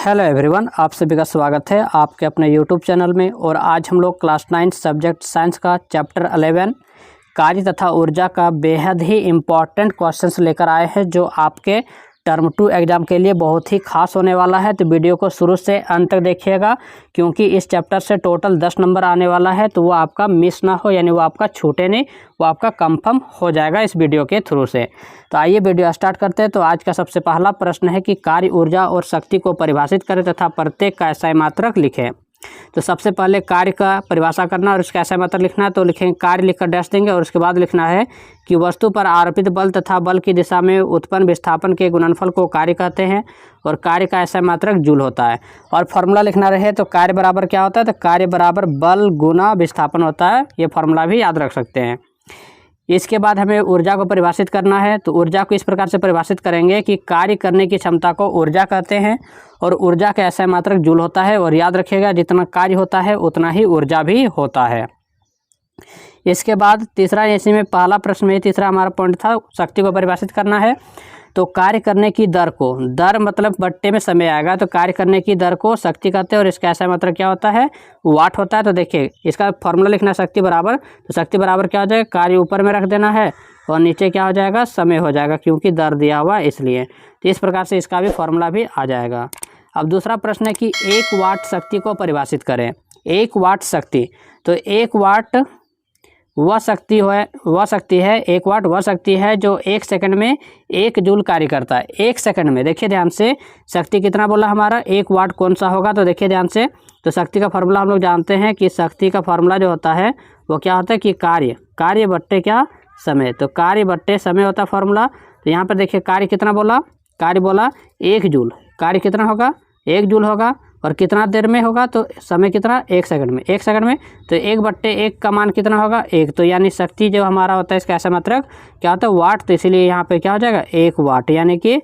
Hello everyone, आप सभी का स्वागत है आपके अपने यूट्यूब चैनल में। और आज हम लोग क्लास 9 सब्जेक्ट साइंस का चैप्टर 11 कार्य तथा ऊर्जा का बेहद ही इम्पॉर्टेंट क्वेश्चंस लेकर आए हैं, जो आपके टर्म 2 एग्ज़ाम के लिए बहुत ही खास होने वाला है। तो वीडियो को शुरू से अंत तक देखिएगा, क्योंकि इस चैप्टर से टोटल 10 नंबर आने वाला है, तो वो आपका मिस ना हो, यानी वो आपका छूटे नहीं, वो आपका कंफर्म हो जाएगा इस वीडियो के थ्रू से। तो आइए वीडियो स्टार्ट करते हैं। तो आज का सबसे पहला प्रश्न है कि कार्य, ऊर्जा और शक्ति को परिभाषित करें तथा प्रत्येक का SI मात्रक लिखें। तो सबसे पहले कार्य का परिभाषा करना और उसका SI मात्रक लिखना है। तो लिखेंगे कार्य लिखकर डैश देंगे और उसके बाद लिखना है कि वस्तु पर आरोपित बल तथा बल की दिशा में उत्पन्न विस्थापन के गुणनफल को कार्य कहते हैं और कार्य का SI मात्रक जूल होता है। और फॉर्मूला लिखना रहे तो कार्य बराबर क्या होता है, तो कार्य बराबर बल गुना विस्थापन होता है। ये फॉर्मूला भी याद रख सकते हैं। इसके बाद हमें ऊर्जा को परिभाषित करना है। तो ऊर्जा को इस प्रकार से परिभाषित करेंगे कि कार्य करने की क्षमता को ऊर्जा कहते हैं और ऊर्जा का SI मात्रक जूल होता है। और याद रखिएगा, जितना कार्य होता है उतना ही ऊर्जा भी होता है। इसके बाद तीसरा, इसी में पहला प्रश्न में तीसरा हमारा पॉइंट था, शक्ति को परिभाषित करना है। तो कार्य करने की दर को, दर मतलब बट्टे में समय आएगा, तो कार्य करने की दर को शक्ति कहते हैं और इसका SI मात्रक क्या होता है, वाट होता है। तो देखिए इसका फॉर्मूला लिखना शक्ति बराबर, तो शक्ति बराबर क्या हो जाएगा, कार्य ऊपर में रख देना है और नीचे क्या हो जाएगा, समय हो जाएगा, क्योंकि दर दिया हुआ इसलिए। तो इस प्रकार से इसका भी फॉर्मूला भी आ जाएगा। अब दूसरा प्रश्न है कि 1 वाट शक्ति को परिभाषित करें। 1 वाट शक्ति, तो 1 वाट वह शक्ति है 1 वाट वह शक्ति है जो 1 सेकंड में 1 जूल कार्य करता है। 1 सेकंड में, देखिए ध्यान से, शक्ति कितना बोला हमारा, 1 वाट कौन सा होगा, तो देखिए ध्यान से। तो शक्ति का फॉर्मूला हम लोग जानते हैं कि शक्ति का फॉर्मूला जो होता है वो क्या होता है कि कार्य बट्टे क्या, समय। तो कार्य बट्टे समय होता है फॉर्मूला। तो यहाँ पर देखिए कार्य कितना बोला, कार्य बोला 1 जूल, कार्य कितना होगा, 1 जूल होगा। और कितना देर में होगा, तो समय कितना, 1 सेकंड में। 1 सेकंड में तो 1/1 का मान कितना होगा, 1। तो यानी शक्ति जो हमारा होता है इसका SI मात्रक क्या होता है, वाट। तो इसीलिए यहाँ पे क्या हो जाएगा, 1 वाट, यानी कि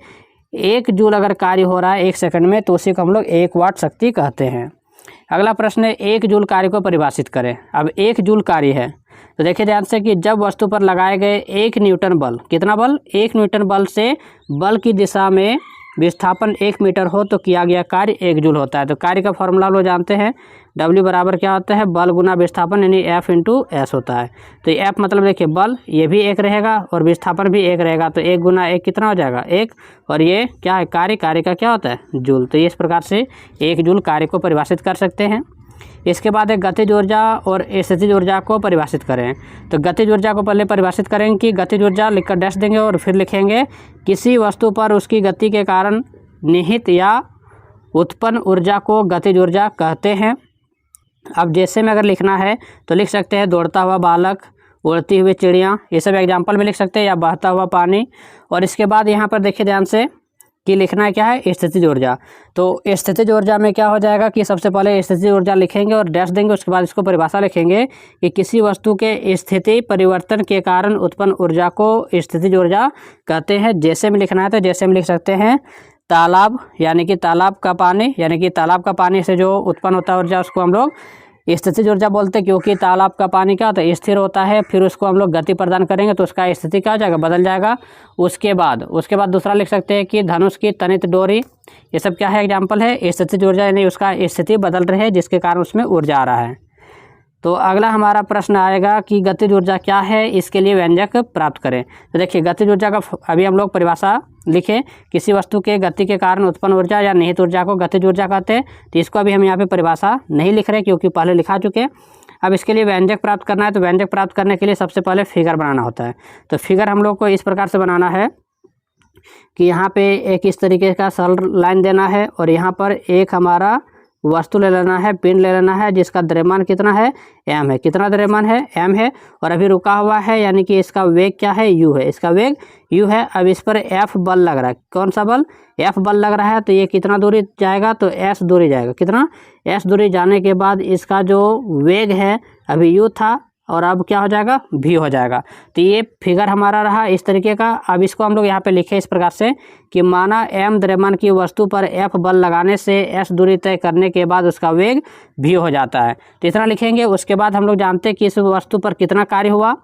1 जूल अगर कार्य हो रहा है 1 सेकंड में, तो उसी को हम लोग 1 वाट शक्ति कहते हैं। अगला प्रश्न है 1 जूल कार्य को परिभाषित करें। अब 1 जूल कार्य है, तो देखिए ध्यान से कि जब वस्तु पर लगाए गए 1 न्यूटन बल, कितना बल, 1 न्यूटन बल से बल की दिशा में विस्थापन 1 मीटर हो तो किया गया कार्य 1 जूल होता है। तो कार्य का फॉर्मूला लोग जानते हैं, W बराबर क्या होता है, बल गुना विस्थापन, यानी F × S होता है। तो F मतलब देखिए बल, ये भी 1 रहेगा और विस्थापन भी 1 रहेगा, तो 1 × 1 कितना हो जाएगा, 1। और ये क्या है, कार्य का क्या होता है, जूल। तो इस प्रकार से 1 जूल कार्य को परिभाषित कर सकते हैं। इसके बाद एक गतिज ऊर्जा और स्थितिज ऊर्जा को परिभाषित करें। तो गतिज ऊर्जा को पहले परिभाषित करेंगे कि गतिज ऊर्जा लिखकर डैश देंगे और फिर लिखेंगे किसी वस्तु पर उसकी गति के कारण निहित या उत्पन्न ऊर्जा को गतिज ऊर्जा कहते हैं। अब जैसे में अगर लिखना है तो लिख सकते हैं दौड़ता हुआ बालक, उड़ती हुई चिड़िया, ये सब एग्जाम्पल में लिख सकते हैं, या बहता हुआ पानी। और इसके बाद यहाँ पर देखिए ध्यान से कि लिखना है क्या है, स्थितिज ऊर्जा। तो स्थितिज ऊर्जा में क्या हो जाएगा कि सबसे पहले स्थितिज ऊर्जा लिखेंगे और डैश देंगे, उसके बाद इसको परिभाषा लिखेंगे कि किसी वस्तु के स्थिति परिवर्तन के कारण उत्पन्न ऊर्जा को स्थितिज ऊर्जा कहते हैं। जैसे में लिखना है तो जैसे में लिख सकते हैं तालाब, यानी कि तालाब का पानी, यानी कि तालाब का पानी से जो उत्पन्न होता है ऊर्जा, उसको हम लोग स्थितिज ऊर्जा बोलते हैं, क्योंकि तालाब का पानी क्या होता है, स्थिर होता है। फिर उसको हम लोग गति प्रदान करेंगे तो उसका स्थिति क्या हो जाएगा, बदल जाएगा। उसके बाद दूसरा लिख सकते हैं कि धनुष की तनित डोरी, ये सब क्या है, एग्जाम्पल है स्थितिज ऊर्जा, यानी उसका स्थिति बदल रही है जिसके कारण उसमें ऊर्जा आ रहा है। तो अगला हमारा प्रश्न आएगा कि गतिज ऊर्जा क्या है, इसके लिए व्यंजक प्राप्त करें। तो देखिए गतिज ऊर्जा का अभी हम लोग परिभाषा लिखे, किसी वस्तु के गति के कारण उत्पन्न ऊर्जा या निहित ऊर्जा को गतिज ऊर्जा कहते हैं। तो इसको अभी हम यहाँ पे परिभाषा नहीं लिख रहे क्योंकि पहले लिखा चुके हैं। अब इसके लिए व्यंजक प्राप्त करना है। तो व्यंजक प्राप्त करने के लिए सबसे पहले फिगर बनाना होता है। तो फिगर हम लोग को इस प्रकार से बनाना है कि यहाँ पे एक इस तरीके का सरल लाइन देना है और यहाँ पर एक हमारा वस्तु ले लेना है, पिंड ले लेना है, जिसका द्रव्यमान कितना है, m है। कितना द्रव्यमान है, m है। और अभी रुका हुआ है, यानी कि इसका वेग क्या है, u है, इसका वेग u है। अब इस पर F बल लग रहा है, कौन सा बल, F बल लग रहा है। तो ये कितना दूरी जाएगा, तो s दूरी जाएगा। कितना, s दूरी जाने के बाद इसका जो वेग है, अभी u था और अब क्या हो जाएगा, v हो जाएगा। तो ये फिगर हमारा रहा इस तरीके का। अब इसको हम लोग यहाँ पे लिखे इस प्रकार से कि माना m द्रव्यमान की वस्तु पर F बल लगाने से s दूरी तय करने के बाद उसका वेग v हो जाता है। तो इतना लिखेंगे। उसके बाद हम लोग जानते हैं कि इस वस्तु पर कितना कार्य हुआ,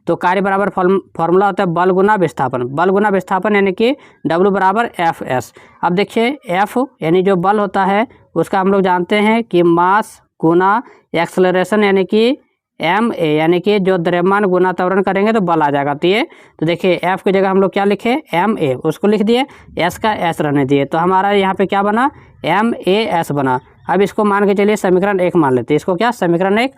तो कार्य बराबर फॉर्मूला होता है बल गुना विस्थापन। बल गुना विस्थापन यानी कि W बराबर Fs। अब देखिए F यानी जो बल होता है उसका हम लोग जानते हैं कि मास गुना एक्सेलरेशन यानी कि ma, यानी कि जो द्रव्यमान गुना त्वरण करेंगे तो बल आ जाएगा। तो देखिए F की जगह हम लोग क्या लिखे ma, उसको लिख दिए, S का S रहने दिए, तो हमारा यहाँ पे क्या बना MAS बना। अब इसको मान के चलिए समीकरण 1 मान लेते हैं, इसको क्या समीकरण 1।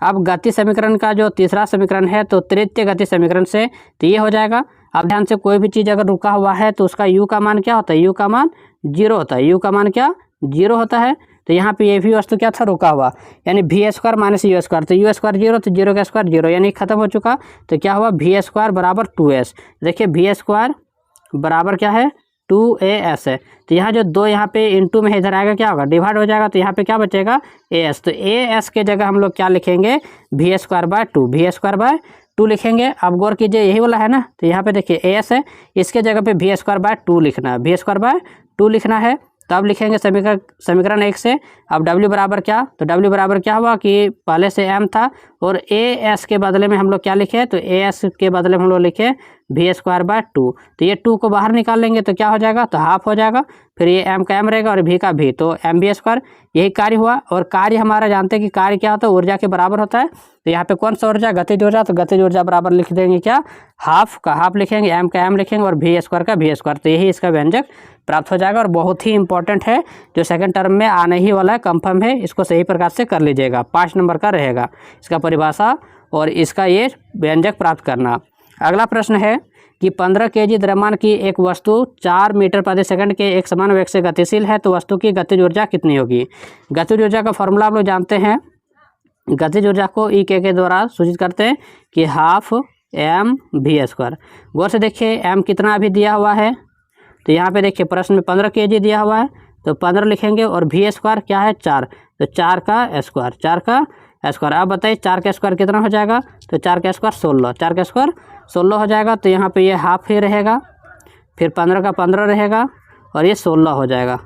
अब गति समीकरण का जो तीसरा समीकरण है तो तृतीय गति समीकरण से तो ये हो जाएगा। अब ध्यान से कोई भी चीज़ अगर रुका हुआ है तो उसका u का मान क्या होता है, u का मान 0 होता है, u का मान क्या 0 होता है। तो यहाँ पे ये भी वस्तु क्या था रुका हुआ, यानी v² माइनस u², तो u² 0 तो 0 का स्क्वायर 0 यानी खत्म हो चुका। तो क्या हुआ v² बराबर 2s। देखिए v² बराबर क्या है 2as है। तो यहाँ जो 2 यहाँ पे इंटू में इधर आएगा क्या होगा डिवाइड हो जाएगा, तो यहाँ पे क्या बचेगा as। तो as के जगह हम लोग क्या लिखेंगे v²/2, v²/2 लिखेंगे। अब गौर कीजिए यही वाला है ना, तो यहाँ पे देखिए as है, इसके जगह पे v²/2 लिखना है, v²/2 लिखना है। तब लिखेंगे समीकरण 1 से। अब W बराबर क्या, तो W बराबर क्या हुआ कि पहले से m था और as के बदले में हम लोग क्या लिखे, तो as के बदले में हम लोग लिखे v²/2। तो ये 2 को बाहर निकाल लेंगे तो क्या हो जाएगा, तो हाफ हो जाएगा। फिर ये m का m रहेगा और v का v, तो mv²। यही कार्य हुआ। और कार्य हमारा जानते हैं कि कार्य क्या होता है, ऊर्जा के बराबर होता है। तो यहाँ पे कौन सा ऊर्जा, गतिज ऊर्जा, तो गतिज ऊर्जा बराबर लिख देंगे क्या हाफ का हाफ लिखेंगे, m का m लिखेंगे और v² का v²। तो यही इसका व्यंजक प्राप्त हो जाएगा। और बहुत ही इंपॉर्टेंट है, जो सेकंड टर्म में आने ही वाला है, कंफर्म है, इसको सही प्रकार से कर लीजिएगा। 5 नंबर का रहेगा इसका परिभाषा और इसका ये व्यंजक प्राप्त करना। अगला प्रश्न है कि 15 kg द्रव्यमान की एक वस्तु 4 मीटर प्रति सेकंड के एक समान वेग से गतिशील है, तो वस्तु की गतिज ऊर्जा कितनी होगी। गतिज ऊर्जा का फॉर्मूला आप लोग जानते हैं, गतिज ऊर्जा को E के द्वारा सूचित करते हैं कि हाफ mv²। गौर से देखिए m कितना अभी दिया हुआ है, तो यहाँ पे देखिए प्रश्न में 15 kg दिया हुआ है, तो 15 लिखेंगे और v² क्या है 4, तो 4 का स्क्वायर, 4 का स्क्वायर। अब बताइए 4 का स्क्वायर कितना हो जाएगा, तो 4 का स्क्वायर 16, 4 का स्क्वायर 16 हो जाएगा। तो यहाँ पे ये हाफ ही रहेगा, फिर 15 का 15 रहेगा और ये 16 हो जाएगा।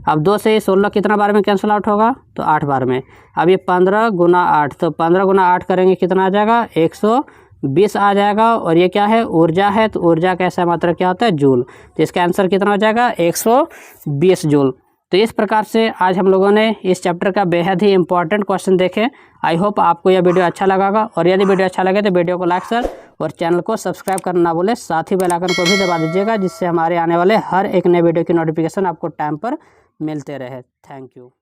अब 2 से 16 कितना बार में कैंसिल आउट होगा, तो 8 बार में। अब ये 15 गुना 8, तो 15 गुना 8 करेंगे कितना आ जाएगा 120 आ जाएगा। और ये क्या है ऊर्जा है, तो ऊर्जा का ऐसा मात्रा क्या होता है जूल, तो इसका आंसर कितना हो जाएगा 120 जूल। तो इस प्रकार से आज हम लोगों ने इस चैप्टर का बेहद ही इंपॉर्टेंट क्वेश्चन देखे। आई होप आपको यह वीडियो अच्छा लगा होगा, और यदि वीडियो अच्छा लगे तो वीडियो को लाइक शेयर और चैनल को सब्सक्राइब करना ना भूलें। साथ ही बेल आइकन को भी दबा दीजिएगा, जिससे हमारे आने वाले हर एक नए वीडियो की नोटिफिकेशन आपको टाइम पर मिलते रहे। Thank you.